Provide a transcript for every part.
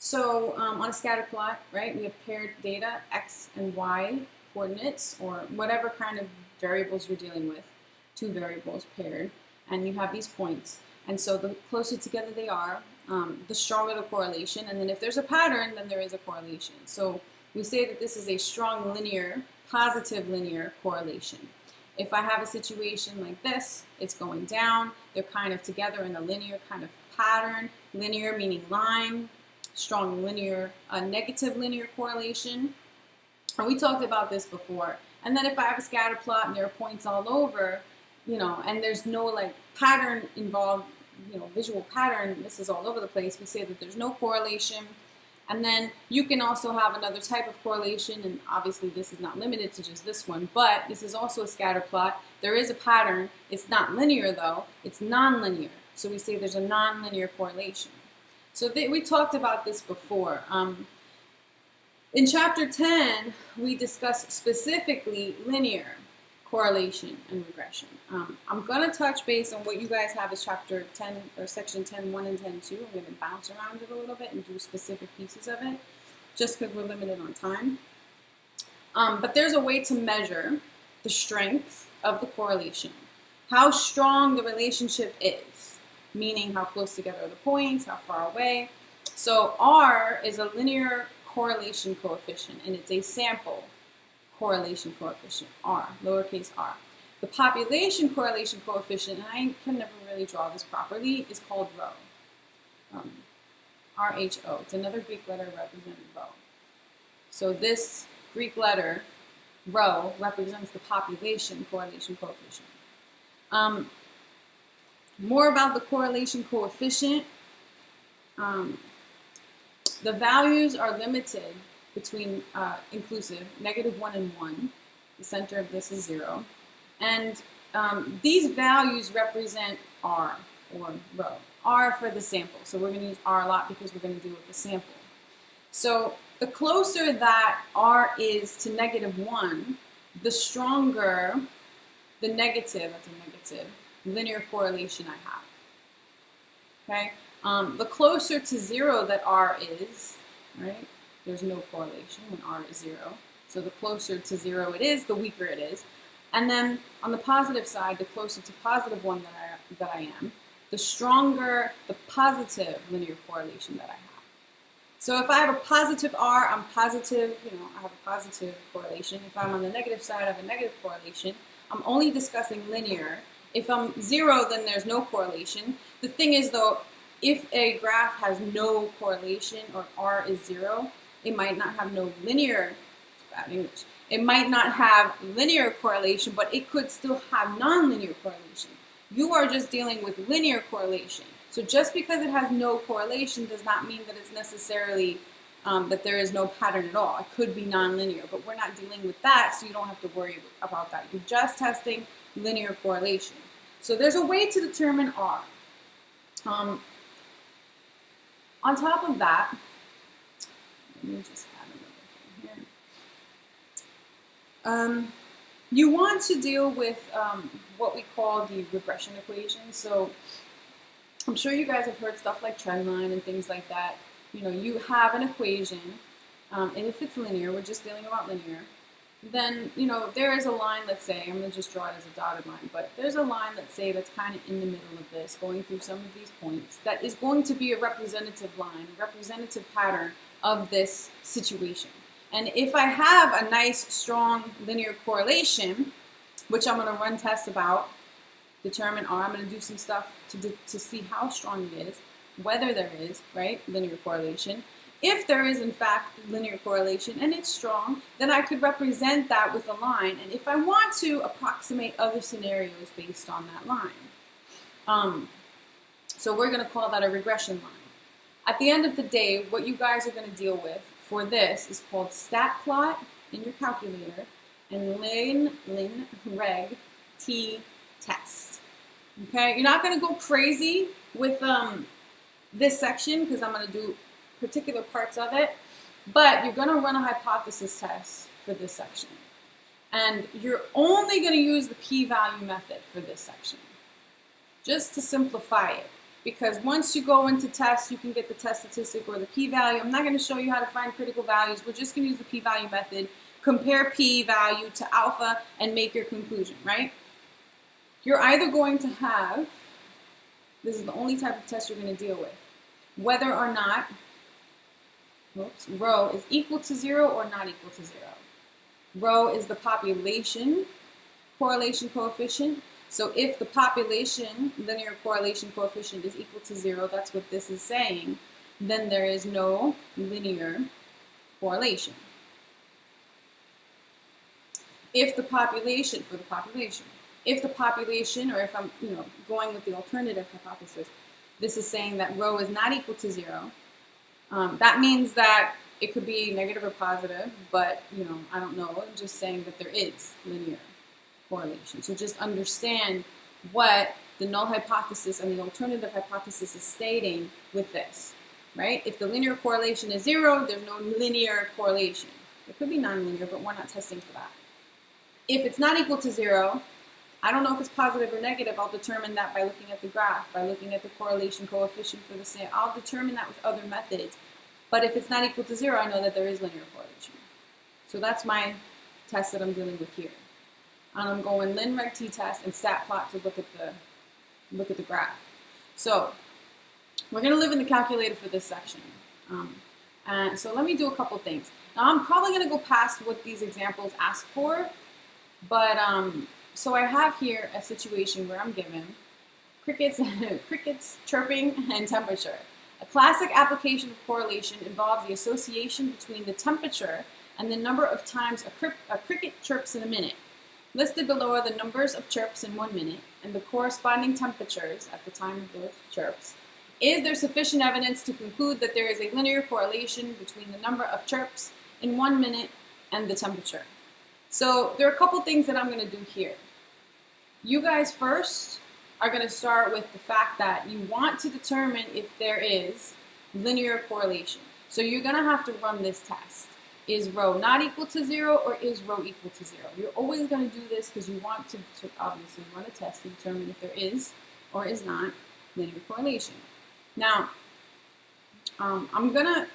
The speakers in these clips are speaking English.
So on a scatter plot, right, we have paired data, x and y coordinates, or whatever kind of variables you're dealing with, two variables paired, and you have these points. And so the closer together they are, the stronger the correlation. And then if there's a pattern, then there is a correlation. So we say that this is a strong linear, positive linear correlation. If I have a situation like this, it's going down, they're kind of together in a linear kind of pattern, linear meaning line, strong linear, negative linear correlation. And we talked about this before. And then if I have a scatter plot and there are points all over, and there's no like pattern involved, visual pattern, this is all over the place, we say that there's no correlation. And then you can also have another type of correlation, and obviously this is not limited to just this one, but this is also a scatter plot. There is a pattern. It's not linear though, it's nonlinear. So we say there's a nonlinear correlation. So we talked about this before. In chapter 10, we discussed specifically linear correlation and regression. I'm going to touch base on what you guys have as chapter 10 or section 10.1 and 10.2. I'm going to bounce around it a little bit and do specific pieces of it, just because we're limited on time. But there's a way to measure the strength of the correlation, how strong the relationship is, meaning how close together are the points, how far away. So R is a linear correlation coefficient, and it's a sample correlation coefficient, R, lowercase r. The population correlation coefficient, and I can never really draw this properly, is called rho. R-H-O. It's another Greek letter representing rho. So this Greek letter, rho, represents the population correlation coefficient. More about the correlation coefficient. The values are limited between inclusive, -1 and 1. The center of this is 0. And these values represent R, or rho. R for the sample. So we're going to use R a lot because we're going to deal with the sample. So the closer that R is to -1, the stronger the negative, that's a negative, linear correlation I have. Okay? The closer to 0 that R is, right? There's no correlation when R is 0. So the closer to 0 it is, the weaker it is. And then on the positive side, the closer to +1 that I am, the stronger the positive linear correlation that I have. So if I have a positive R, I'm positive, I have a positive correlation. If I'm on the negative side, I have a negative correlation. I'm only discussing linear. If I'm 0, then there's no correlation. The thing is though, if a graph has no correlation, or R is 0, it might not have no linear, it's bad English, it might not have linear correlation, but it could still have nonlinear correlation. You are just dealing with linear correlation. So just because it has no correlation does not mean that it's necessarily that there is no pattern at all. It could be nonlinear, but we're not dealing with that, so you don't have to worry about that. You're just testing linear correlation. So there's a way to determine R. On top of that, let me just add another thing here. You want to deal with what we call the regression equation. So I'm sure you guys have heard stuff like trend line and things like that. You have an equation, and if it's linear, we're just dealing about linear, then, there is a line, let's say, I'm going to just draw it as a dotted line, but there's a line, let's say, that's kind of in the middle of this, going through some of these points, that is going to be a representative line, a representative pattern of this situation. And if I have a nice, strong linear correlation, which I'm going to run tests about, determine R, I'm going to do some stuff to see how strong it is, whether there is, right, linear correlation. If there is, in fact, linear correlation and it's strong, then I could represent that with a line. And if I want to, approximate other scenarios based on that line. So we're going to call that a regression line. At the end of the day, what you guys are going to deal with for this is called stat plot in your calculator and reg t test. Okay, you're not going to go crazy with this section because I'm going to do particular parts of it, but you're going to run a hypothesis test for this section. And you're only going to use the p-value method for this section, just to simplify it, because once you go into tests, you can get the test statistic or the p-value. I'm not going to show you how to find critical values. We're just going to use the p-value method, compare p-value to alpha, and make your conclusion, right? You're either going to have, this is the only type of test you're going to deal with, whether or not rho is equal to 0 or not equal to 0. Rho is the population correlation coefficient. So if the population linear correlation coefficient is equal to 0, that's what this is saying, then there is no linear correlation. If the population, if the population, or if I'm going with the alternative hypothesis, this is saying that rho is not equal to 0, that means that it could be negative or positive, but I don't know. I'm just saying that there is linear correlation. So just understand what the null hypothesis and the alternative hypothesis is stating with this, right? If the linear correlation is 0, there's no linear correlation. It could be nonlinear, but we're not testing for that. If it's not equal to 0, I don't know if it's positive or negative. I'll determine that by looking at the graph, by looking at the correlation coefficient for the same. I'll determine that with other methods. But if it's not equal to 0, I know that there is linear correlation. So that's my test that I'm dealing with here. And I'm going lin reg t-test and stat plot to look at the graph. So we're going to live in the calculator for this section. And so let me do a couple things. Now I'm probably going to go past what these examples ask for, but so I have here a situation where I'm given crickets, chirping, and temperature. A classic application of correlation involves the association between the temperature and the number of times a cricket chirps in a minute. Listed below are the numbers of chirps in 1 minute and the corresponding temperatures at the time of those chirps. Is there sufficient evidence to conclude that there is a linear correlation between the number of chirps in 1 minute and the temperature? So there are a couple things that I'm going to do here. You guys first are going to start with the fact that you want to determine if there is linear correlation. So you're going to have to run this test. Is rho not equal to 0 or is rho equal to 0? You're always going to do this because you want to obviously run a test to determine if there is or is not linear correlation. Now, I'm going to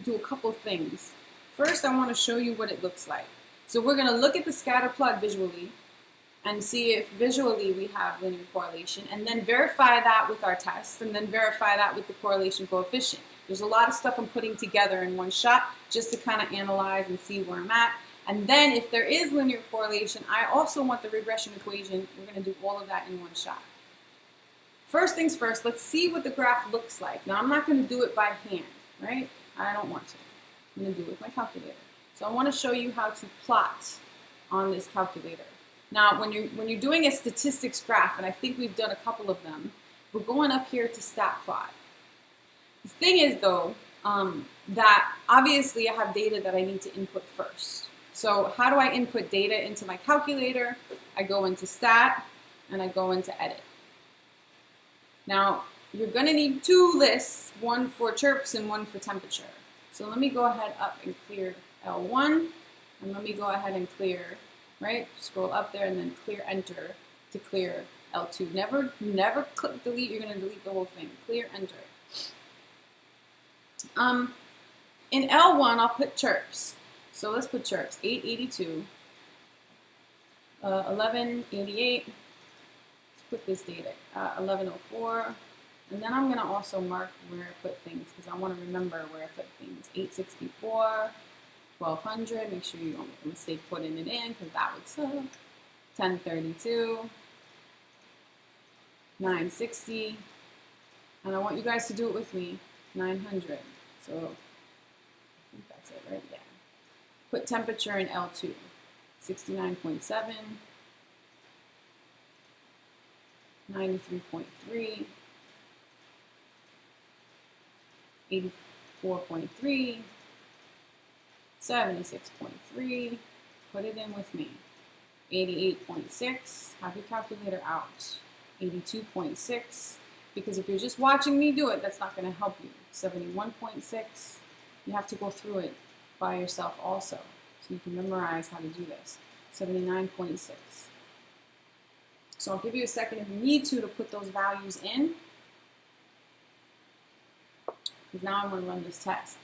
do a couple things. First, I want to show you what it looks like. So we're going to look at the scatter plot visually and see if visually we have linear correlation, and then verify that with our test, and then verify that with the correlation coefficient. There's a lot of stuff I'm putting together in one shot just to kind of analyze and see where I'm at. And then if there is linear correlation, I also want the regression equation. We're going to do all of that in one shot. First things first, let's see what the graph looks like. Now I'm not going to do it by hand, right? I don't want to. I'm going to do it with my calculator. So I want to show you how to plot on this calculator. Now, when you're doing a statistics graph, and I think we've done a couple of them, we're going up here to stat plot. The thing is, though, that obviously I have data that I need to input first. So how do I input data into my calculator? I go into stat, and I go into edit. Now, you're going to need two lists, one for chirps and one for temperature. So let me go ahead up and clear L1, and let me go ahead and clear, right? Scroll up there and then clear enter to clear L2. Never click delete, you're going to delete the whole thing. Clear enter. In L1, I'll put chirps. So let's put chirps. 882, 1188. Let's put this data. 1104. And then I'm going to also mark where I put things because I want to remember where I put things. 864, 1200. Make sure you don't make a mistake putting it in because that would suck. 1032, 960. And I want you guys to do it with me. 900. So I think that's it, right? Yeah. Put temperature in L2. 69.7, 93.3, 84.3, 76.3. Put it in with me. 88.6. Have your calculator out. 82.6. Because if you're just watching me do it, that's not going to help you. 71.6, you have to go through it by yourself also, so you can memorize how to do this. 79.6. So I'll give you a second if you need to put those values in. because now I'm going to run this test.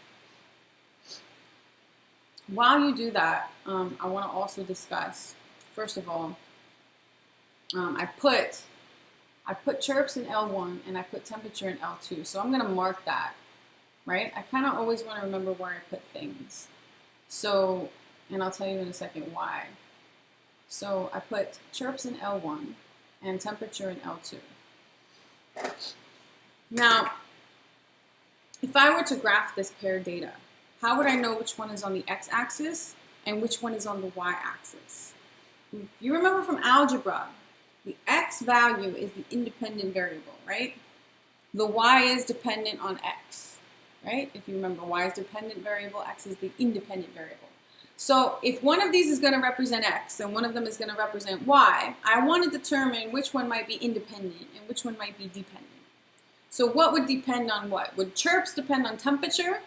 While you do that, I want to also discuss, first of all, I put chirps in L1 and I put temperature in L2. So I'm going to mark that, right? I kind of always want to remember where I put things. So, and I'll tell you in a second why. So I put chirps in L1 and temperature in L2. Now, if I were to graph this paired data, how would I know which one is on the x-axis and which one is on the y-axis? You remember from algebra, the x value is the independent variable, right? The y is dependent on x, right? If you remember, y is dependent variable, x is the independent variable. So if one of these is going to represent x and one of them is going to represent y, I want to determine which one might be independent and which one might be dependent. So what would depend on what? Would chirps depend on temperature,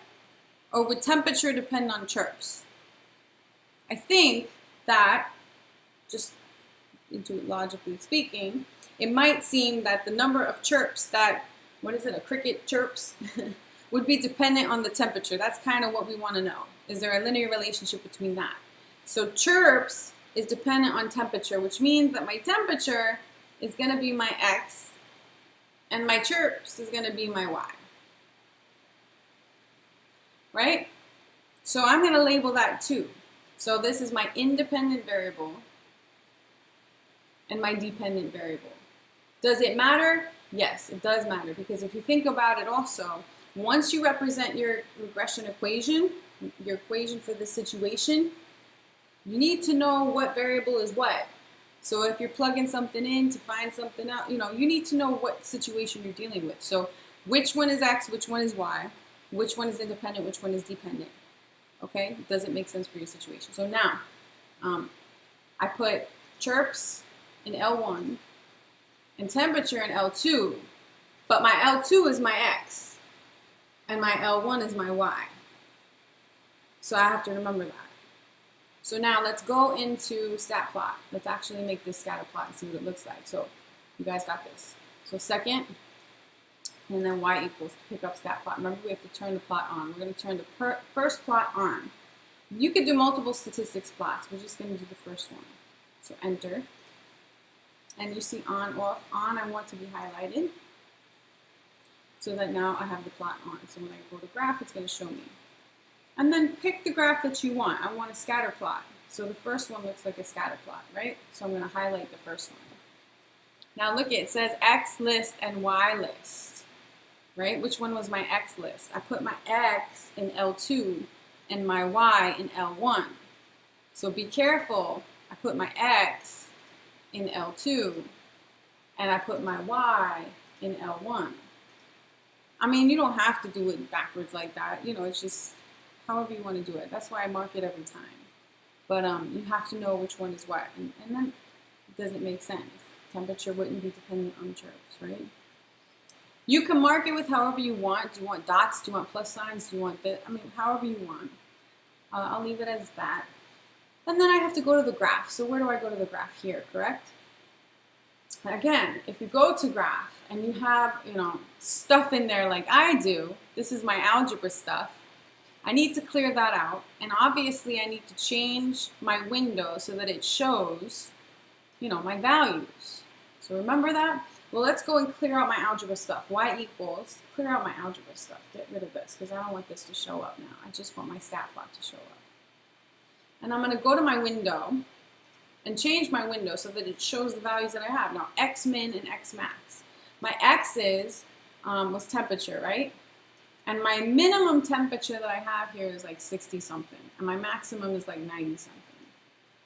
or would temperature depend on chirps? I think that, just logically speaking, it might seem that the number of chirps that, what is it, a cricket chirps, would be dependent on the temperature. That's kind of what we want to know. Is there a linear relationship between that? So chirps is dependent on temperature, which means that my temperature is going to be my x, and my chirps is going to be my y. Right? So I'm going to label that 2. So this is my independent variable and my dependent variable. Does it matter? Yes, it does matter, because if you think about it also, once you represent your regression equation, your equation for this situation, you need to know what variable is what. So if you're plugging something in to find something out, you need to know what situation you're dealing with. So which one is x, which one is y, which one is independent, which one is dependent. Okay? Does it make sense for your situation? So now, I put chirps in L1 and temperature in L2, but my L2 is my x, and my L1 is my y. So I have to remember that. So now let's go into stat plot. Let's actually make this scatter plot and see what it looks like. So you guys got this. So second, and then y equals to pick up stat plot. Remember, we have to turn the plot on. We're going to turn the first plot on. You could do multiple statistics plots. We're just going to do the first one. So enter. And you see on, off. On, I want to be highlighted, so that now I have the plot on. So when I go to graph, it's going to show me. And then pick the graph that you want. I want a scatter plot. So the first one looks like a scatter plot, right? So I'm going to highlight the first one. Now look, it says X list and Y list, right? Which one was my X list? I put my X in L2 and my Y in L1. So be careful. I put my X in L2 and I put my Y in L1. I mean, you don't have to do it backwards like that. It's just however you want to do it. That's why I mark it every time. But you have to know which one is what. And then it doesn't make sense. Temperature wouldn't be dependent on chirps, right? You can mark it with however you want. Do you want dots? Do you want plus signs? Do you want this? I mean, however you want. I'll leave it as that. And then I have to go to the graph. So where do I go to the graph? Here, correct? Again, if you go to graph and you have, stuff in there like I do, this is my algebra stuff, I need to clear that out. And obviously I need to change my window so that it shows, my values. So remember that? Well, let's go and clear out my algebra stuff. Y equals, clear out my algebra stuff. Get rid of this because I don't want this to show up now. I just want my stat plot to show up. And I'm going to go to my window and change my window so that it shows the values that I have. Now, X min and X max. My X's was temperature, right? And my minimum temperature that I have here is like 60 something. And my maximum is like 90 something.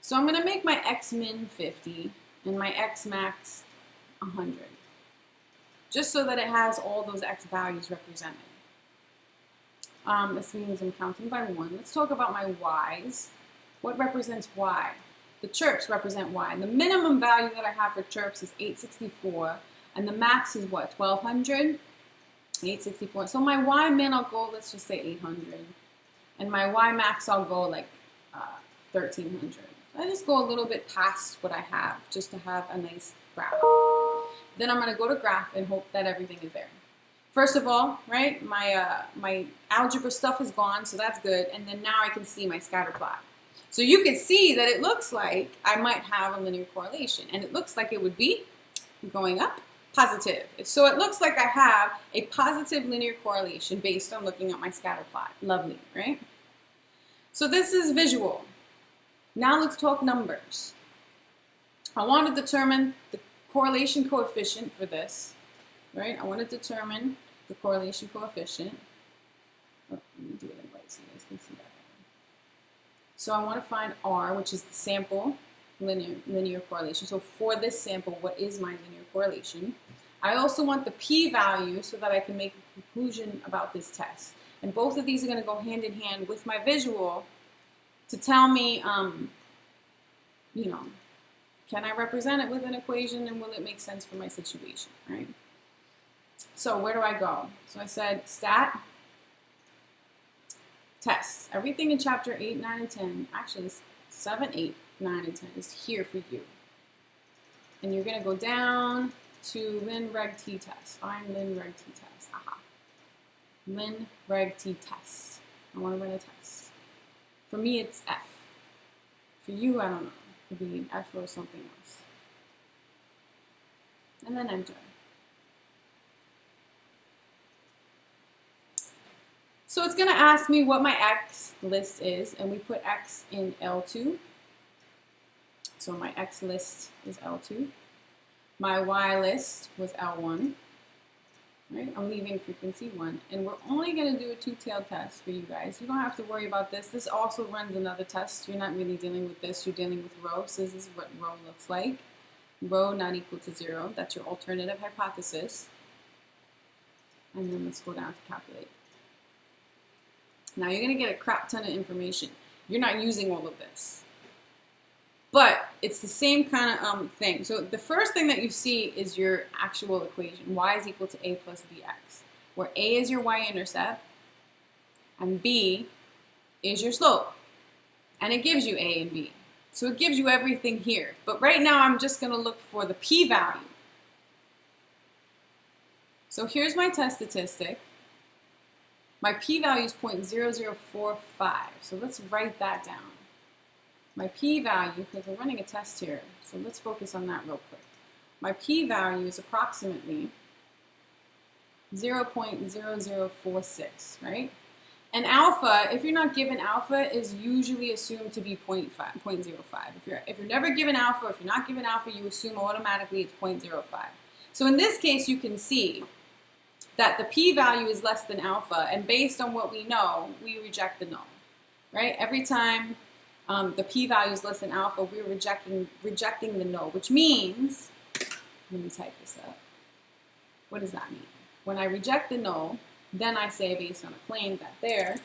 So I'm going to make my X min 50 and my X max 100. Just so that it has all those X values represented. This means I'm counting by 1. Let's talk about my Y's. What represents Y? The chirps represent Y. The minimum value that I have for chirps is 864. And the max is what? 1200? 864. So my Y min, I'll go, let's just say 800. And my Y max, I'll go like 1300. I just go a little bit past what I have just to have a nice graph. Then I'm going to go to graph and hope that everything is there. First of all, right, my algebra stuff is gone, so that's good. And then now I can see my scatter plot. So you can see that it looks like I might have a linear correlation. And it looks like it would be going up, positive. So it looks like I have a positive linear correlation based on looking at my scatter plot. Lovely, right? So this is visual. Now let's talk numbers. I want to determine the correlation coefficient for this, right? I want to determine the correlation coefficient. Oh, let me do it in white so you guys can see that. So I want to find R, which is the sample linear correlation. So for this sample, what is my linear correlation? I also want the p-value so that I can make a conclusion about this test. And both of these are going to go hand in hand with my visual to tell me, you know, can I represent it with an equation and will it make sense for my situation, right? So where do I go? So I said stat, tests. Everything in chapter 8, 9, and 10, actually 7, 8, 9, and 10 is here for you. And you're going to go down to Lin Reg T test. Find Lin Reg T test. Aha. Lin Reg T test. I want to run a test. For me, it's F. For you, I don't know. It could be F or something else. And then enter. So it's going to ask me what my X list is, and we put X in L2. So my X list is L2. My Y list was L1. Right? I'm leaving frequency 1. And we're only going to do a two-tailed test for you guys. You don't have to worry about this. This also runs another test. You're not really dealing with this. You're dealing with rho. So this is what rho looks like. Rho not equal to 0. That's your alternative hypothesis. And then let's go down to calculate. Now you're going to get a crap ton of information. You're not using all of this. But it's the same kind of thing. So the first thing that you see is your actual equation. Y is equal to A plus BX. Where A is your y-intercept and B is your slope. And it gives you A and B. So it gives you everything here. But right now I'm just going to look for the p-value. So here's my test statistic. My p-value is 0.0045, so let's write that down. My p-value, because we're running a test here, so let's focus on that real quick. My p-value is approximately 0.0046, right? And alpha, if you're not given alpha, is usually assumed to be 0.05. If you're never given alpha, if you're not given alpha, you assume automatically it's 0.05. So in this case, you can see that the p-value is less than alpha, and based on what we know, we reject the null, right? Every time the p-value is less than alpha, we're rejecting the null, which means, let me type this up. What does that mean? When I reject the null, then I say based on a claim that there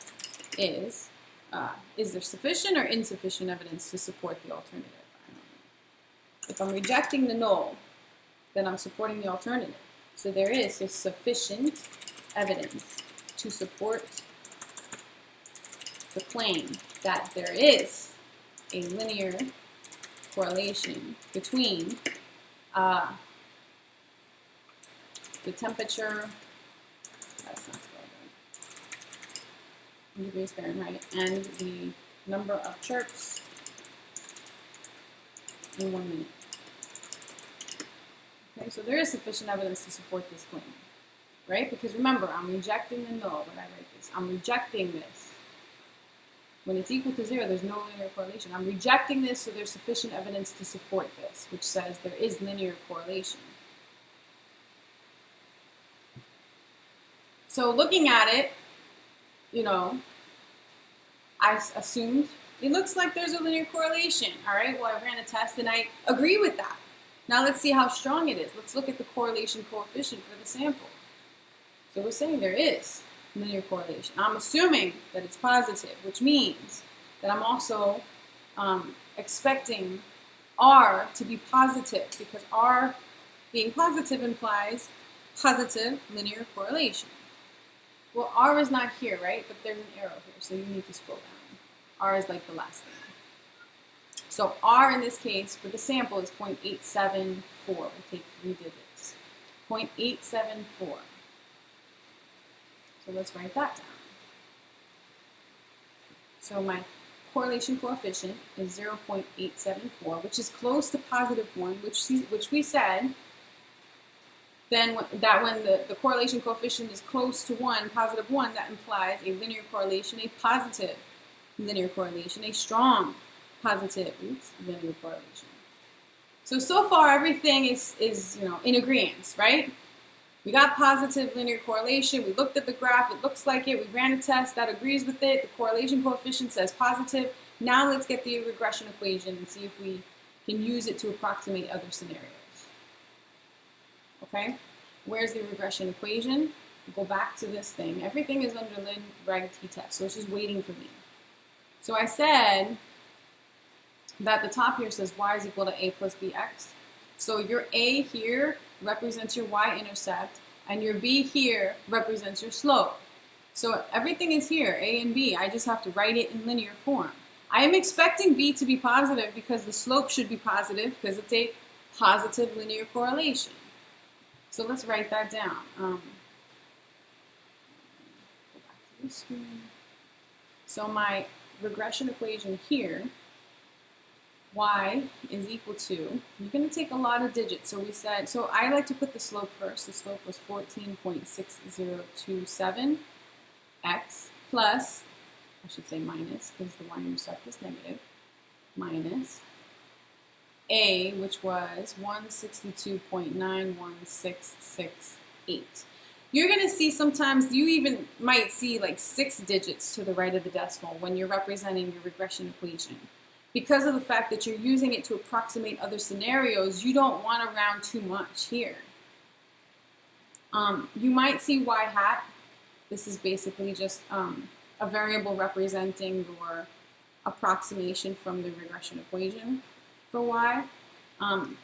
is there sufficient or insufficient evidence to support the alternative? I don't know. If I'm rejecting the null, then I'm supporting the alternative. So there is sufficient evidence to support the claim that there is a linear correlation between the temperature, that's not spelled right, in degrees Fahrenheit, and the number of chirps in 1 minute. Okay, so there is sufficient evidence to support this claim, right? Because remember, I'm rejecting the null when I write this. I'm rejecting this. When it's equal to 0, there's no linear correlation. I'm rejecting this, so there's sufficient evidence to support this, which says there is linear correlation. So looking at it, you know, I assumed it looks like there's a linear correlation. All right, well, I ran a test and I agree with that. Now let's see how strong it is. Let's look at the correlation coefficient for the sample. So we're saying there is linear correlation. I'm assuming that it's positive, which means that I'm also expecting R to be positive, because R being positive implies positive linear correlation. Well, R is not here, right? But there's an arrow here, so you need to scroll down. R is like the last thing. So R in this case for the sample is 0.874. We'll take 3 digits. 0.874. So let's write that down. So my correlation coefficient is 0.874, which is close to +1, which we said then that when the correlation coefficient is close to 1, +1, that implies a linear correlation, a positive linear correlation, a strong positive linear correlation. So far everything is in agreement, right? We got positive linear correlation. We looked at the graph. It looks like it. We ran a test that agrees with it. The correlation coefficient says positive. Now let's get the regression equation and see if we can use it to approximate other scenarios. Okay? Where's the regression equation? Go back to this thing. Everything is under Lin Reg T test, so it's just waiting for me. So I said that the top here says y is equal to a plus bx. So your a here represents your y-intercept, and your b here represents your slope. So everything is here, a and b. I just have to write it in linear form. I am expecting b to be positive because the slope should be positive because it's a positive linear correlation. So let's write that down. Go back to the screen. So my regression equation here, y is equal to, you're going to take a lot of digits. So we said, so I like to put the slope first. The slope was 14.6027 x plus, I should say minus because the y-intercept is negative, minus a, which was 162.91668. You're going to see sometimes, you even might see like 6 digits to the right of the decimal when you're representing your regression equation. Because of the fact that you're using it to approximate other scenarios, you don't want to round too much here. You might see y hat. This is basically just a variable representing your approximation from the regression equation for y.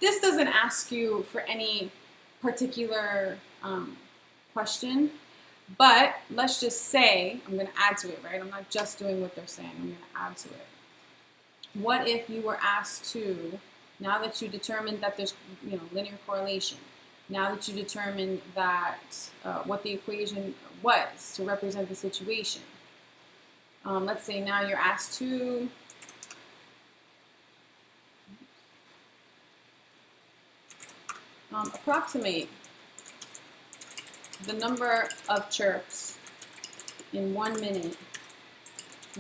This doesn't ask you for any particular question, but let's just say, I'm going to add to it, right? I'm not just doing what they're saying, I'm going to add to it. What if you were asked to, now that you determined that there's linear correlation, now that you determined that what the equation was to represent the situation, let's say now you're asked to approximate the number of chirps in 1 minute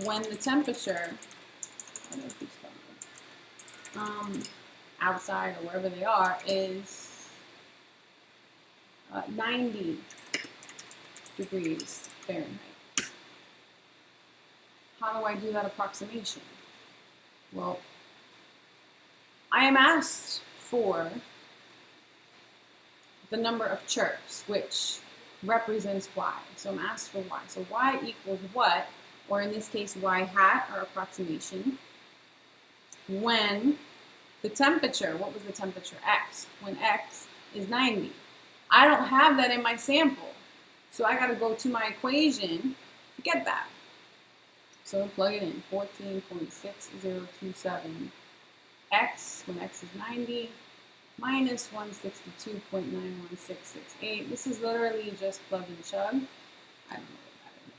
when the temperature, outside or wherever they are, is 90 degrees Fahrenheit. How do I do that approximation? Well, I am asked for the number of chirps, which represents y. So I'm asked for y. So y equals what, or in this case y hat, our approximation, when the temperature, what was the temperature? X. When X is 90. I don't have that in my sample. So I got to go to my equation to get that. So plug it in, 14.6027 X, when X is 90, minus 162.91668. This is literally just plug and chug. I don't know what that is.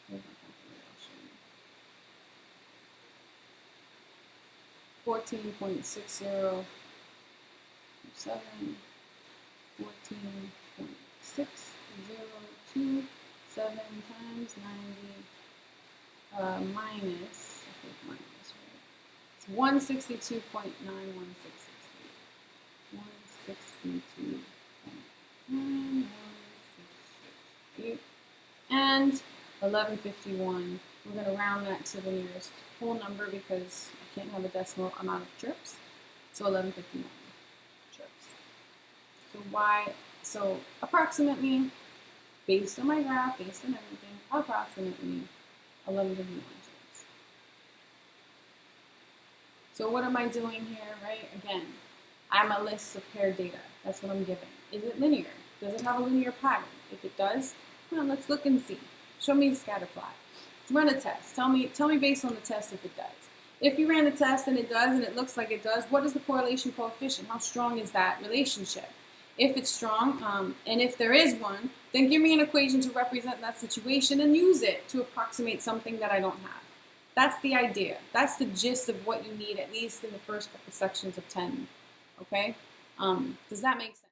Where's my calculation? 14.6027, 14.6027 times 90 minus, I think minus, right? It's 162.91668. 162.91668. And 1151. We're going to round that to the nearest whole number because I can't have a decimal amount of chirps. So 1151 chirps. So so approximately, based on my graph, based on everything, approximately 1151 chirps. So what am I doing here, right? Again, I'm a list of paired data. That's what I'm giving. Is it linear? Does it have a linear pattern? If it does, well, let's look and see. Show me the scatter plot. Run a test. Tell me based on the test if it does. If you ran the test and it does and it looks like it does, what is the correlation coefficient? How strong is that relationship? If it's strong, and if there is one, Then give me an equation to represent that situation and use it to approximate something that I don't have. That's the idea. That's the gist of what you need, at least in the first couple sections of 10. Okay? Does that make sense?